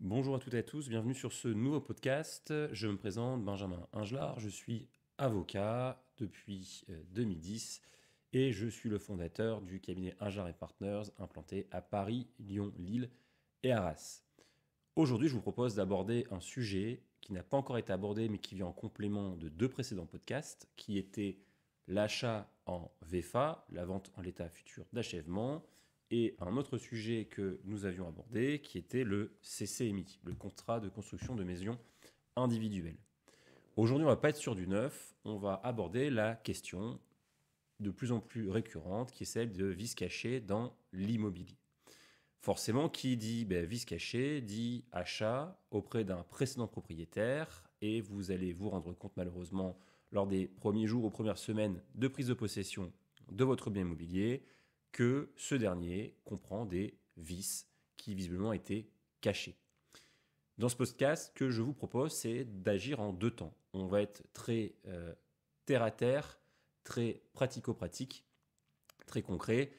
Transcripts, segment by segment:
Bonjour à toutes et à tous, bienvenue sur ce nouveau podcast. Je me présente Benjamin Ingelard, je suis avocat depuis 2010 et je suis le fondateur du cabinet Ingelard Partners implanté à Paris, Lyon, Lille et Arras. Aujourd'hui, je vous propose d'aborder un sujet qui n'a pas encore été abordé mais qui vient en complément de deux précédents podcasts qui étaient l'achat en VFA, la vente en l'état futur d'achèvement, et un autre sujet que nous avions abordé qui était le CCMI, le contrat de construction de maisons individuelles. Aujourd'hui, on ne va pas être sur du neuf, on va aborder la question de plus en plus récurrente qui est celle de vices cachés dans l'immobilier. Forcément, qui dit vice caché dit achat auprès d'un précédent propriétaire et vous allez vous rendre compte malheureusement lors des premiers jours ou premières semaines de prise de possession de votre bien immobilier que ce dernier comprend des vices qui visiblement étaient cachés. Dans ce podcast, ce que je vous propose, c'est d'agir en deux temps. On va être très terre à terre, très pratico-pratique, très concret.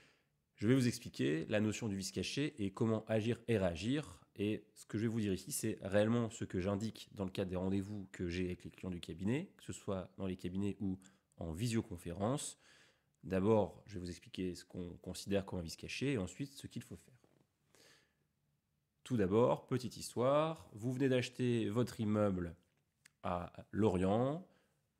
Je vais vous expliquer la notion du vice caché et comment agir et réagir. Et ce que je vais vous dire ici, c'est réellement ce que j'indique dans le cadre des rendez-vous que j'ai avec les clients du cabinet, que ce soit dans les cabinets ou en visioconférence. D'abord, je vais vous expliquer ce qu'on considère comme un vice caché et ensuite ce qu'il faut faire. Tout d'abord, petite histoire, vous venez d'acheter votre immeuble à Lorient,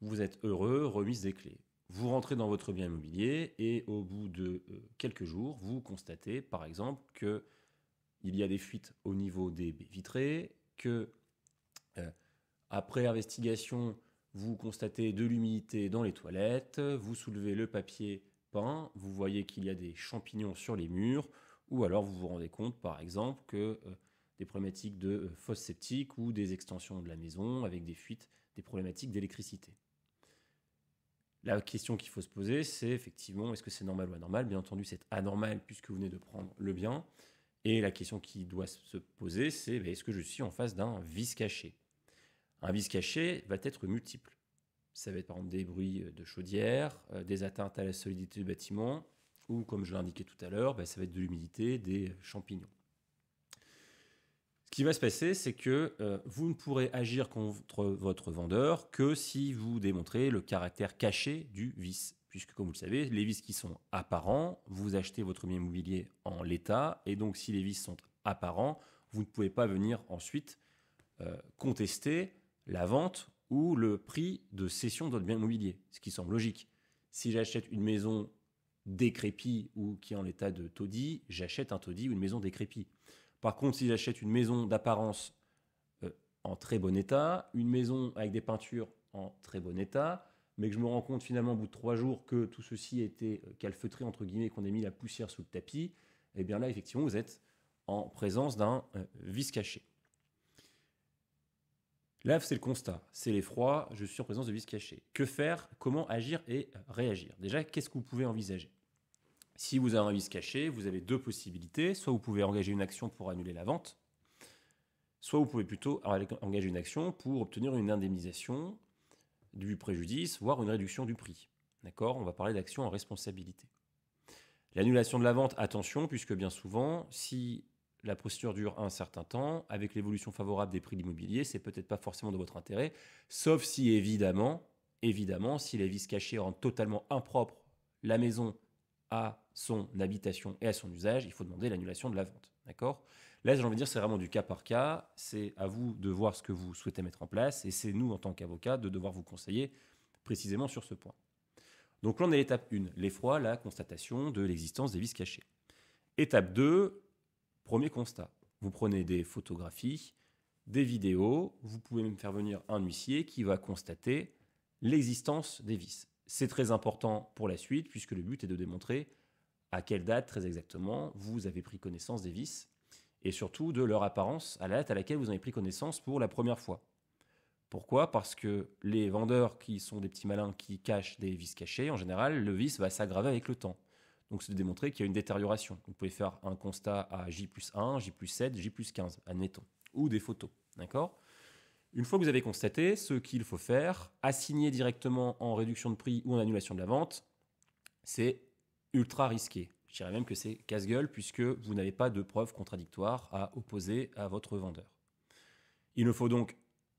vous êtes heureux, remise des clés. Vous rentrez dans votre bien immobilier et au bout de quelques jours, vous constatez par exemple qu'il y a des fuites au niveau des baies vitrées, que après investigation, vous constatez de l'humidité dans les toilettes, vous soulevez le papier peint, vous voyez qu'il y a des champignons sur les murs, ou alors vous vous rendez compte par exemple que des problématiques de fosse septique ou des extensions de la maison avec des fuites, des problématiques d'électricité. La question qu'il faut se poser, c'est effectivement, est-ce que c'est normal ou anormal ? Bien entendu, c'est anormal puisque vous venez de prendre le bien. Et la question qui doit se poser, c'est est-ce que je suis en face d'un vice caché ? Un vice caché va être multiple. Ça va être par exemple des bruits de chaudière, des atteintes à la solidité du bâtiment, ou comme je l'ai indiqué tout à l'heure, ça va être de l'humidité, des champignons. Ce qui va se passer, c'est que vous ne pourrez agir contre votre vendeur que si vous démontrez le caractère caché du vice. Puisque, comme vous le savez, les vices qui sont apparents, vous achetez votre bien immobilier en l'état, et donc si les vices sont apparents, vous ne pouvez pas venir ensuite contester la vente ou le prix de cession de votre bien immobilier, ce qui semble logique. Si j'achète une maison décrépite ou qui est en l'état de taudis, j'achète un taudis ou une maison décrépite. Par contre, si j'achète une maison d'apparence en très bon état, une maison avec des peintures en très bon état, mais que je me rends compte finalement au bout de 3 jours que tout ceci était calfeutré, entre guillemets, qu'on ait mis la poussière sous le tapis, et bien là, effectivement, vous êtes en présence d'un vice caché. Là, c'est le constat, c'est l'effroi, je suis en présence de vices cachés. Que faire ? Comment agir et réagir ? Déjà, qu'est-ce que vous pouvez envisager ? Si vous avez un vice caché, vous avez deux possibilités. Soit vous pouvez engager une action pour annuler la vente, soit vous pouvez plutôt engager une action pour obtenir une indemnisation du préjudice, voire une réduction du prix. D'accord ? On va parler d'action en responsabilité. L'annulation de la vente, attention, puisque bien souvent, si la procédure dure un certain temps, avec l'évolution favorable des prix de l'immobilier, c'est peut-être pas forcément de votre intérêt, sauf si évidemment, si les vices cachés rendent totalement impropre la maison à son habitation et à son usage, il faut demander l'annulation de la vente. D'accord ? Là, j'ai envie de dire, c'est vraiment du cas par cas, c'est à vous de voir ce que vous souhaitez mettre en place, et c'est nous, en tant qu'avocats, de devoir vous conseiller précisément sur ce point. Donc là, on est à l'étape 1, l'effroi, la constatation de l'existence des vices cachés. Étape 2, premier constat. Vous prenez des photographies, des vidéos, vous pouvez même faire venir un huissier qui va constater l'existence des vices. C'est très important pour la suite puisque le but est de démontrer à quelle date très exactement vous avez pris connaissance des vices et surtout de leur apparence à la date à laquelle vous avez pris connaissance pour la première fois. Pourquoi ? Parce que les vendeurs qui sont des petits malins qui cachent des vices cachés, en général, le vice va s'aggraver avec le temps. Donc, c'est de démontrer qu'il y a une détérioration. Vous pouvez faire un constat à J+1, J+7, J+15, admettons, ou des photos. D'accord ? Une fois que vous avez constaté ce qu'il faut faire, assigner directement en réduction de prix ou en annulation de la vente, c'est ultra risqué. Je dirais même que c'est casse-gueule puisque vous n'avez pas de preuves contradictoires à opposer à votre vendeur. Il ne faut donc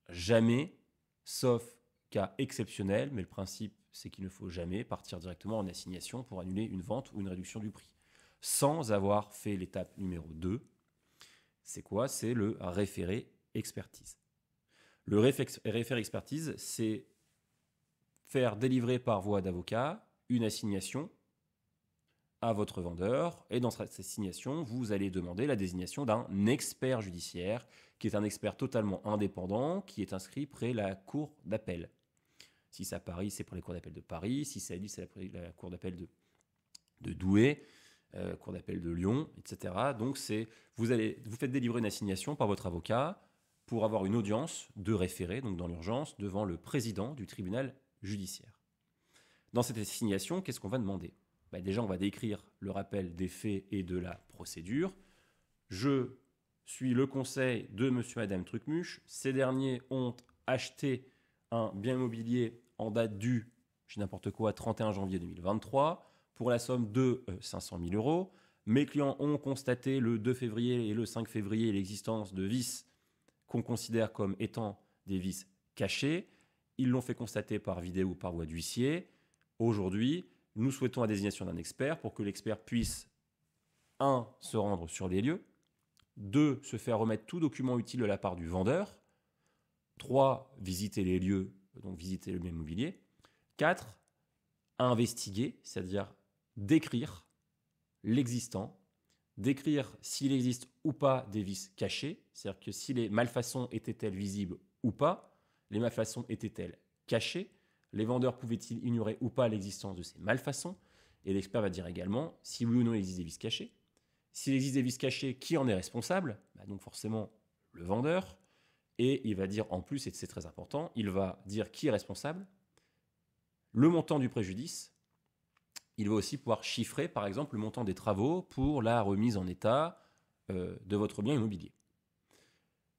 jamais, sauf cas exceptionnel, mais le principe c'est qu'il ne faut jamais partir directement en assignation pour annuler une vente ou une réduction du prix, sans avoir fait l'étape numéro 2. C'est quoi? C'est le référé expertise. Le référé expertise, c'est faire délivrer par voie d'avocat une assignation à votre vendeur, et dans cette assignation, vous allez demander la désignation d'un expert judiciaire, qui est un expert totalement indépendant, qui est inscrit près la cour d'appel. Si c'est à Paris, c'est pour les cours d'appel de Paris. Si c'est à Lille, c'est la cour d'appel de Douai, cour d'appel de Lyon, etc. Donc, vous faites délivrer une assignation par votre avocat pour avoir une audience de référé, donc dans l'urgence, devant le président du tribunal judiciaire. Dans cette assignation, qu'est-ce qu'on va demander? Déjà, on va décrire le rappel des faits et de la procédure. Je suis le conseil de monsieur, madame Trucmuche. Ces derniers ont acheté un bien immobilier en date du, je dis n'importe quoi, 31 janvier 2023, pour la somme de 500 000 euros. Mes clients ont constaté le 2 février et le 5 février l'existence de vices qu'on considère comme étant des vices cachés. Ils l'ont fait constater par vidéo ou par voie d'huissier. Aujourd'hui, nous souhaitons la désignation d'un expert pour que l'expert puisse 1. se rendre sur les lieux, 2. se faire remettre tout document utile de la part du vendeur, 3. visiter les lieux, donc visiter le bien immobilier, 4. investiguer, c'est-à-dire décrire l'existant, décrire s'il existe ou pas des vices cachés, c'est-à-dire que si les malfaçons étaient-elles visibles ou pas, les malfaçons étaient-elles cachées, les vendeurs pouvaient-ils ignorer ou pas l'existence de ces malfaçons, et l'expert va dire également si oui ou non il existe des vices cachés. S'il existe des vices cachés, qui en est responsable? Donc forcément le vendeur. Et il va dire en plus, et c'est très important, il va dire qui est responsable, le montant du préjudice. Il va aussi pouvoir chiffrer, par exemple, le montant des travaux pour la remise en état de votre bien immobilier.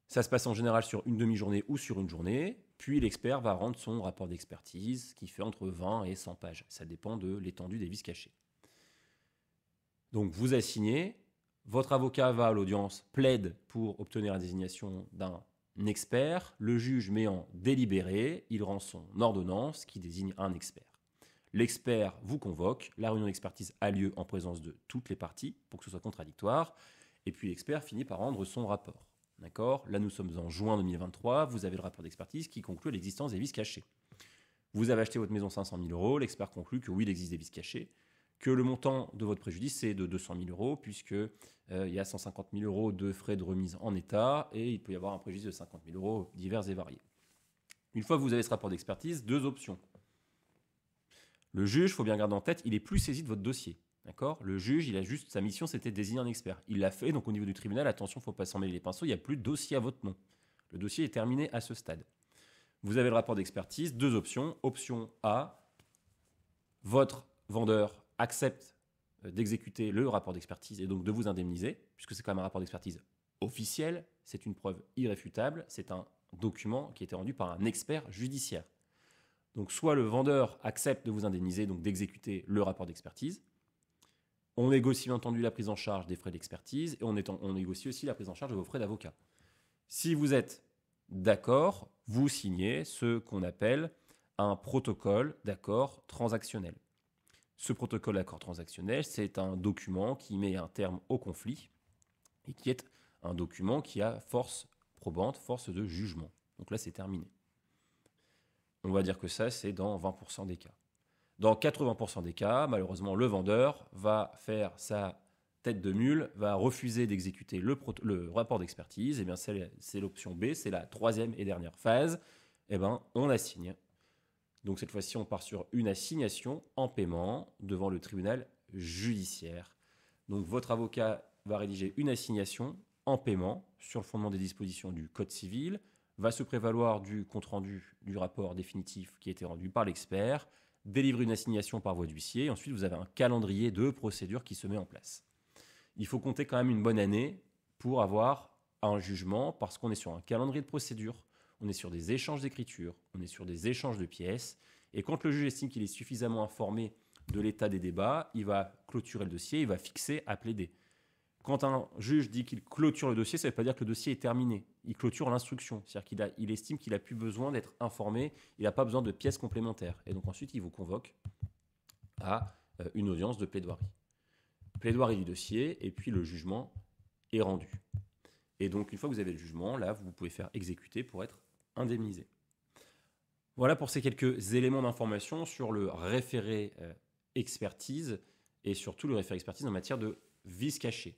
Ça se passe en général sur une demi-journée ou sur une journée, puis l'expert va rendre son rapport d'expertise qui fait entre 20 et 100 pages. Ça dépend de l'étendue des vices cachés. Donc vous assignez, votre avocat va à l'audience, plaide pour obtenir la désignation d'un expert, le juge met en délibéré, il rend son ordonnance qui désigne un expert. L'expert vous convoque, la réunion d'expertise a lieu en présence de toutes les parties pour que ce soit contradictoire, et puis l'expert finit par rendre son rapport. D'accord? Là, nous sommes en juin 2023, vous avez le rapport d'expertise qui conclut l'existence des vices cachés. Vous avez acheté votre maison 500 000 euros, l'expert conclut que oui, il existe des vices cachés, que le montant de votre préjudice, c'est de 200 000 euros, puisqu'il y a 150 000 euros de frais de remise en état, et il peut y avoir un préjudice de 50 000 euros divers et variés. Une fois que vous avez ce rapport d'expertise, 2 options. Le juge, il faut bien garder en tête, il n'est plus saisi de votre dossier. D'accord? Le juge, sa mission, c'était de désigner un expert. Il l'a fait, donc au niveau du tribunal, attention, il ne faut pas s'en mêler les pinceaux, il n'y a plus de dossier à votre nom. Le dossier est terminé à ce stade. Vous avez le rapport d'expertise, 2 options. Option A, votre vendeur accepte d'exécuter le rapport d'expertise et donc de vous indemniser, puisque c'est quand même un rapport d'expertise officiel, c'est une preuve irréfutable, c'est un document qui a été rendu par un expert judiciaire. Donc soit le vendeur accepte de vous indemniser, donc d'exécuter le rapport d'expertise, on négocie bien entendu la prise en charge des frais d'expertise et on négocie aussi la prise en charge de vos frais d'avocat. Si vous êtes d'accord, vous signez ce qu'on appelle un protocole d'accord transactionnel. Ce protocole d'accord transactionnel, c'est un document qui met un terme au conflit et qui est un document qui a force probante, force de jugement. Donc là, c'est terminé. On va dire que ça, c'est dans 20% des cas. Dans 80% des cas, malheureusement, le vendeur va faire sa tête de mule, va refuser d'exécuter le rapport d'expertise. Et bien, c'est l'option B, c'est la 3e et dernière phase. Et bien, on assigne. Donc cette fois-ci, on part sur une assignation en paiement devant le tribunal judiciaire. Donc votre avocat va rédiger une assignation en paiement sur le fondement des dispositions du Code civil, va se prévaloir du compte-rendu du rapport définitif qui a été rendu par l'expert, délivrer une assignation par voie d'huissier, et ensuite vous avez un calendrier de procédure qui se met en place. Il faut compter quand même une bonne année pour avoir un jugement, parce qu'on est sur un calendrier de procédure, on est sur des échanges d'écriture, on est sur des échanges de pièces, et quand le juge estime qu'il est suffisamment informé de l'état des débats, il va clôturer le dossier, il va fixer à plaider. Quand un juge dit qu'il clôture le dossier, ça ne veut pas dire que le dossier est terminé. Il clôture l'instruction. C'est-à-dire qu'il estime qu'il n'a plus besoin d'être informé, il n'a pas besoin de pièces complémentaires. Et donc ensuite, il vous convoque à une audience de plaidoirie. Plaidoirie du dossier, et puis le jugement est rendu. Et donc, une fois que vous avez le jugement, là, vous pouvez faire exécuter pour être indemnisé. Voilà pour ces quelques éléments d'information sur le référé expertise et surtout le référé expertise en matière de vice caché.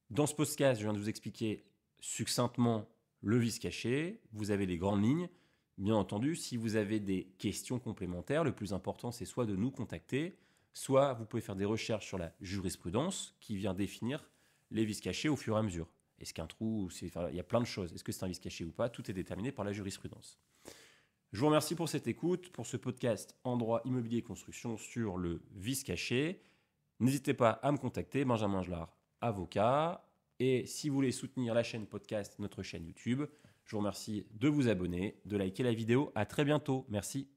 Dans ce podcast, je viens de vous expliquer succinctement le vice caché. Vous avez les grandes lignes. Bien entendu, si vous avez des questions complémentaires, le plus important, c'est soit de nous contacter, soit vous pouvez faire des recherches sur la jurisprudence qui vient définir les vices cachés au fur et à mesure. Est-ce qu'un trou, il y a plein de choses. Est-ce que c'est un vice caché ou pas? Tout est déterminé par la jurisprudence. Je vous remercie pour cette écoute, pour ce podcast en droit immobilier et construction sur le vice caché. N'hésitez pas à me contacter, Benjamin Angelard, avocat. Et si vous voulez soutenir la chaîne podcast, notre chaîne YouTube, je vous remercie de vous abonner, de liker la vidéo. À très bientôt. Merci.